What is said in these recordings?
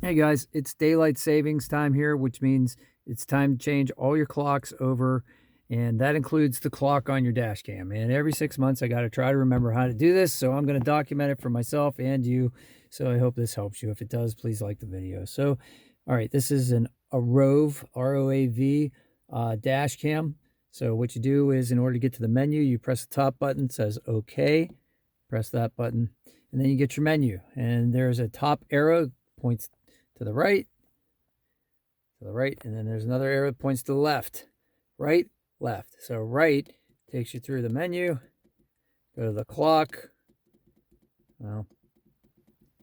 Hey guys, it's daylight savings time here, which means it's time to change all your clocks over, and that includes the clock on your dash cam. And every 6 months, I got to try to remember how to do this, so I'm going to document it for myself and you. So I hope this helps you. If it does, please like the video. So, all right, this is a Roav, R-O-A-V, dash cam. So what you do is, in order to get to the menu, you press the top button, it says OK, press that button, and then you get your menu. And there's a top arrow, points to the right, and then there's another arrow that points to the left, right, left. So right takes you through the menu, go to the clock. Well,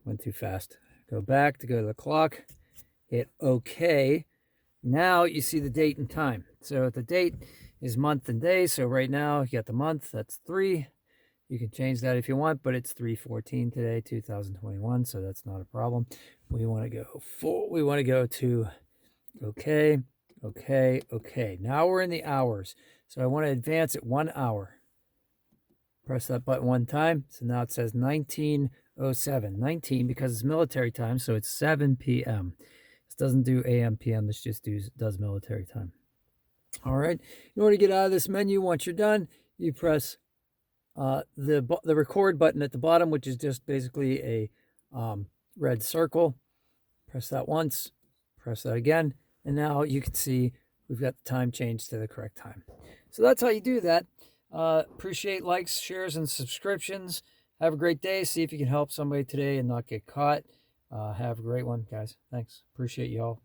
went too fast. Go back to go to the clock, hit OK. Now you see the date and time. So the date is month and day. So right now you got the month, that's 3. You can change that if you want, but it's 3/14 today, 2021, so that's not a problem. We want to go full. We want to go to OK, OK, OK. Now we're in the hours. So I want to advance it 1 hour. Press that button one time. So now it says 19:07. 19 because it's military time, so it's 7 p.m. This doesn't do AM, PM. This just does military time. All right. In order to get out of this menu, once you're done, you press the record button at the bottom, which is just basically a red circle. Press that once, press that again, and now you can see we've got the time changed to the correct time. So that's how you do that. Appreciate likes, shares, and subscriptions. Have a great day. See if you can help somebody today and not get caught. Have a great one, guys. Thanks. Appreciate you all.